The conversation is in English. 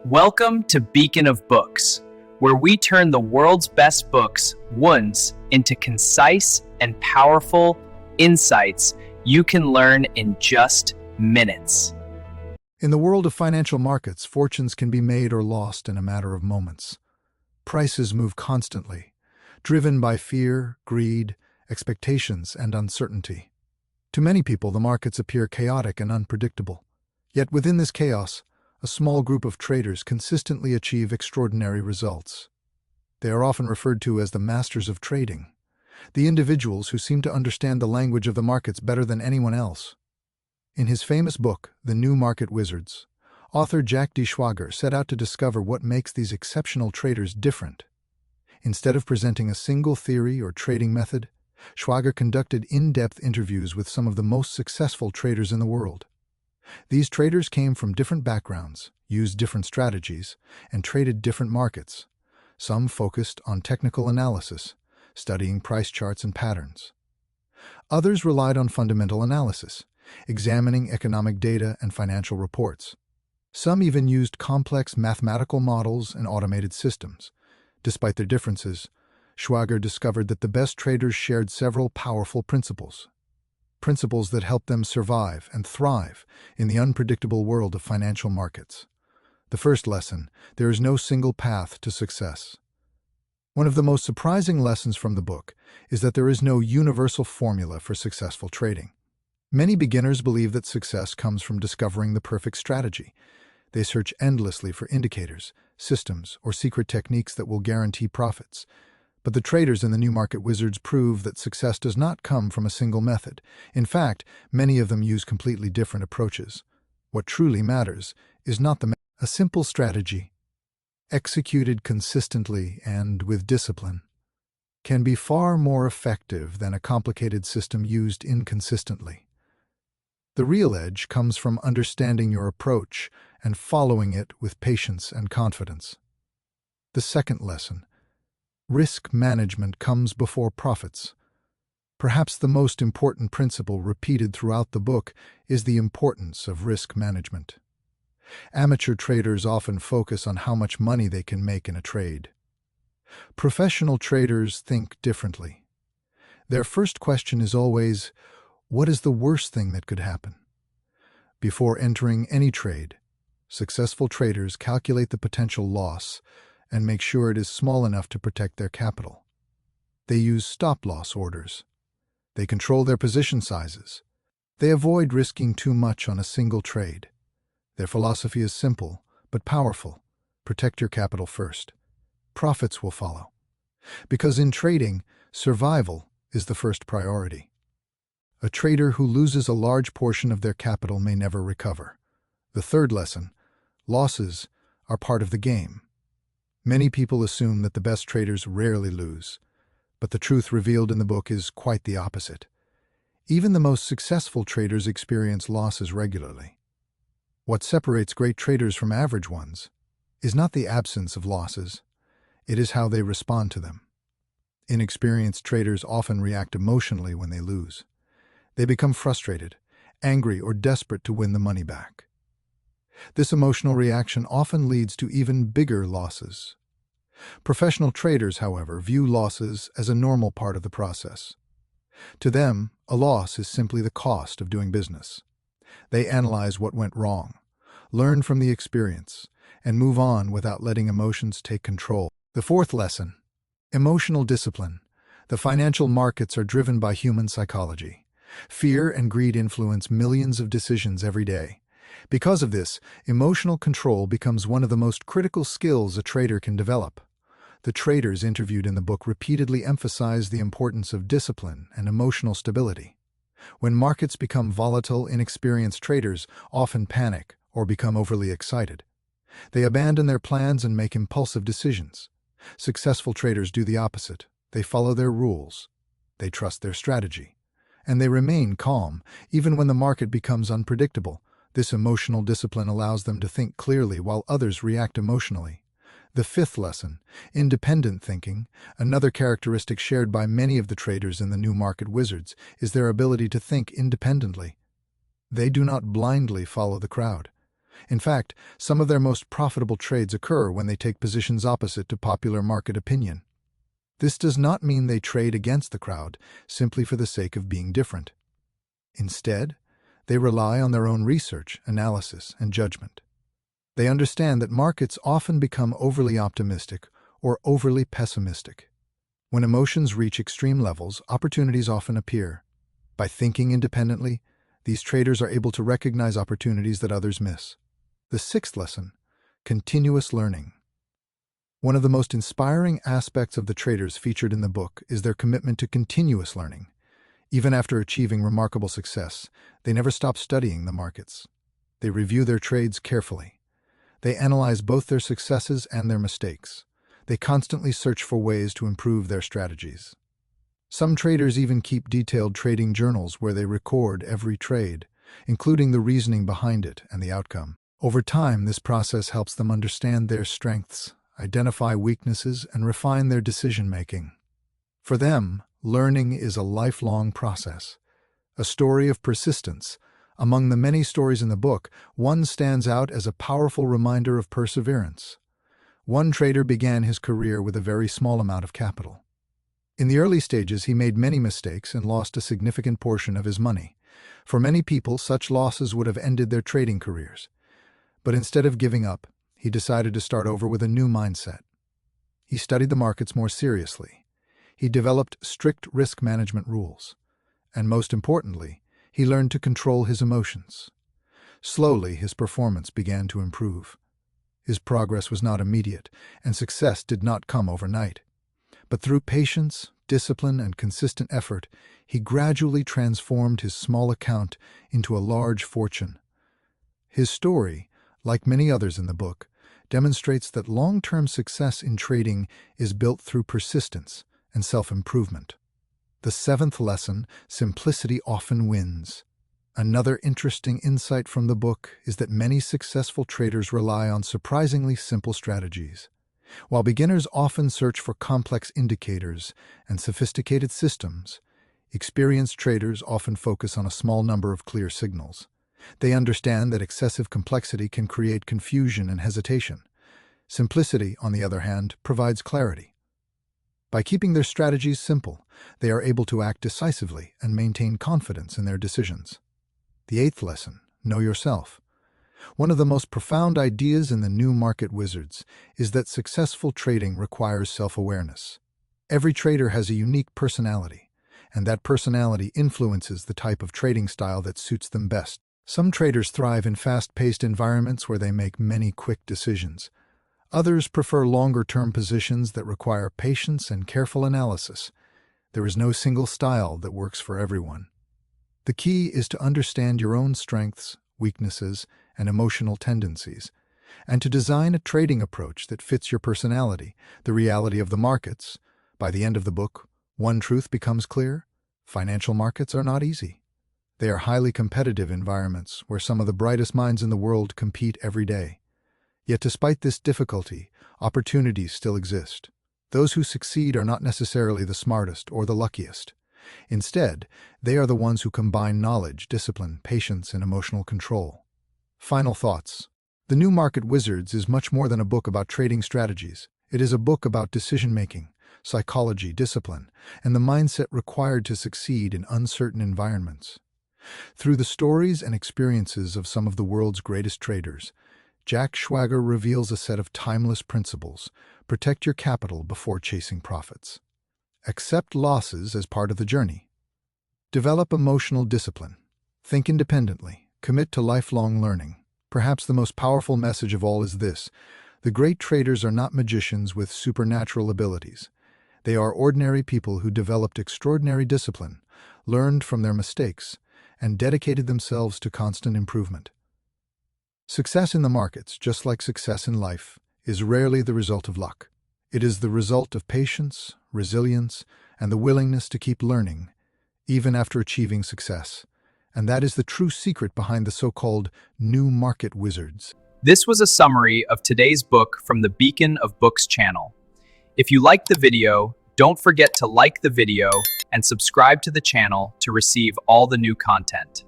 Welcome to Beacon of Books, where we turn the world's best books once into concise and powerful insights you can learn in just minutes. In the world of financial markets, fortunes can be made or lost in a matter of moments. Prices move constantly, driven by fear, greed, expectations, and uncertainty. To many people, the markets appear chaotic and unpredictable. Yet within this chaos, a small group of traders consistently achieve extraordinary results. They are often referred to as the masters of trading, the individuals who seem to understand the language of the markets better than anyone else. In his famous book, The New Market Wizards, author Jack D. Schwager set out to discover what makes these exceptional traders different. Instead of presenting a single theory or trading method, Schwager conducted in-depth interviews with some of the most successful traders in the world. These traders came from different backgrounds, used different strategies, and traded different markets. Some focused on technical analysis, studying price charts and patterns. Others relied on fundamental analysis, examining economic data and financial reports. Some even used complex mathematical models and automated systems. Despite their differences, Schwager discovered that the best traders shared several powerful principles that helped them survive and thrive in the unpredictable world of financial markets. The first lesson: there is no single path to success. One of the most surprising lessons from the book is that there is no universal formula for successful trading. Many beginners believe that success comes from discovering the perfect strategy. They search endlessly for indicators, systems, or secret techniques that will guarantee profits. But the traders in the New Market Wizards prove that success does not come from a single method. In fact, many of them use completely different approaches. What truly matters is not a simple strategy, executed consistently and with discipline, can be far more effective than a complicated system used inconsistently. The real edge comes from understanding your approach and following it with patience and confidence. The second lesson: risk management comes before profits. Perhaps the most important principle repeated throughout the book is the importance of risk management. Amateur traders often focus on how much money they can make in a trade. Professional traders think differently. Their first question is always, what is the worst thing that could happen? Before entering any trade, successful traders calculate the potential loss and make sure it is small enough to protect their capital. They use stop-loss orders. They control their position sizes. They avoid risking too much on a single trade. Their philosophy is simple but powerful: protect your capital first. Profits will follow. Because in trading, survival is the first priority. A trader who loses a large portion of their capital may never recover. The third lesson: losses are part of the game. Many people assume that the best traders rarely lose, but the truth revealed in the book is quite the opposite. Even the most successful traders experience losses regularly. What separates great traders from average ones is not the absence of losses, it is how they respond to them. Inexperienced traders often react emotionally when they lose. They become frustrated, angry, or desperate to win the money back. This emotional reaction often leads to even bigger losses. Professional traders, however, view losses as a normal part of the process. To them, a loss is simply the cost of doing business. They analyze what went wrong, learn from the experience, and move on without letting emotions take control. The fourth lesson: emotional discipline. The financial markets are driven by human psychology. Fear and greed influence millions of decisions every day. Because of this, emotional control becomes one of the most critical skills a trader can develop. The traders interviewed in the book repeatedly emphasize the importance of discipline and emotional stability. When markets become volatile, inexperienced traders often panic or become overly excited. They abandon their plans and make impulsive decisions. Successful traders do the opposite. They follow their rules. They trust their strategy. And they remain calm, even when the market becomes unpredictable. This emotional discipline allows them to think clearly while others react emotionally. The fifth lesson: independent thinking. Another characteristic shared by many of the traders in the New Market Wizards is their ability to think independently. They do not blindly follow the crowd. In fact, some of their most profitable trades occur when they take positions opposite to popular market opinion. This does not mean they trade against the crowd simply for the sake of being different. Instead, they rely on their own research, analysis, and judgment. They understand that markets often become overly optimistic or overly pessimistic. When emotions reach extreme levels, opportunities often appear. By thinking independently, these traders are able to recognize opportunities that others miss. The sixth lesson: continuous learning. One of the most inspiring aspects of the traders featured in the book is their commitment to continuous learning. Even after achieving remarkable success, they never stop studying the markets. They review their trades carefully. They analyze both their successes and their mistakes. They constantly search for ways to improve their strategies. Some traders even keep detailed trading journals where they record every trade, including the reasoning behind it and the outcome. Over time, this process helps them understand their strengths, identify weaknesses, and refine their decision-making. For them, learning is a lifelong process, a story of persistence. Among the many stories in the book, one stands out as a powerful reminder of perseverance. One trader began his career with a very small amount of capital. In the early stages, he made many mistakes and lost a significant portion of his money. For many people, such losses would have ended their trading careers. But instead of giving up, he decided to start over with a new mindset. He studied the markets more seriously. He developed strict risk management rules. And most importantly, he learned to control his emotions. Slowly, his performance began to improve. His progress was not immediate, and success did not come overnight. But through patience, discipline, and consistent effort, he gradually transformed his small account into a large fortune. His story, like many others in the book, demonstrates that long-term success in trading is built through persistence and self-improvement. The seventh lesson: simplicity often wins. Another interesting insight from the book is that many successful traders rely on surprisingly simple strategies. While beginners often search for complex indicators and sophisticated systems, experienced traders often focus on a small number of clear signals. They understand that excessive complexity can create confusion and hesitation. Simplicity, on the other hand, provides clarity. By keeping their strategies simple, they are able to act decisively and maintain confidence in their decisions. The eighth lesson: know yourself. One of the most profound ideas in the New Market Wizards is that successful trading requires self-awareness. Every trader has a unique personality, and that personality influences the type of trading style that suits them best. Some traders thrive in fast-paced environments where they make many quick decisions. Others prefer longer-term positions that require patience and careful analysis. There is no single style that works for everyone. The key is to understand your own strengths, weaknesses, and emotional tendencies, and to design a trading approach that fits your personality. The reality of the markets. By the end of the book, one truth becomes clear: financial markets are not easy. They are highly competitive environments where some of the brightest minds in the world compete every day. Yet despite this difficulty, opportunities still exist. Those who succeed are not necessarily the smartest or the luckiest. Instead, they are the ones who combine knowledge, discipline, patience, and emotional control. Final thoughts. The New Market Wizards is much more than a book about trading strategies. It is a book about decision-making, psychology, discipline, and the mindset required to succeed in uncertain environments. Through the stories and experiences of some of the world's greatest traders, Jack Schwager reveals a set of timeless principles. Protect your capital before chasing profits. Accept losses as part of the journey. Develop emotional discipline. Think independently. Commit to lifelong learning. Perhaps the most powerful message of all is this: the great traders are not magicians with supernatural abilities. They are ordinary people who developed extraordinary discipline, learned from their mistakes, and dedicated themselves to constant improvement. Success in the markets, just like success in life, is rarely the result of luck. It is the result of patience, resilience, and the willingness to keep learning, even after achieving success. And that is the true secret behind the so-called New Market Wizards. This was a summary of today's book from the Beacon of Books channel. If you liked the video, don't forget to like the video and subscribe to the channel to receive all the new content.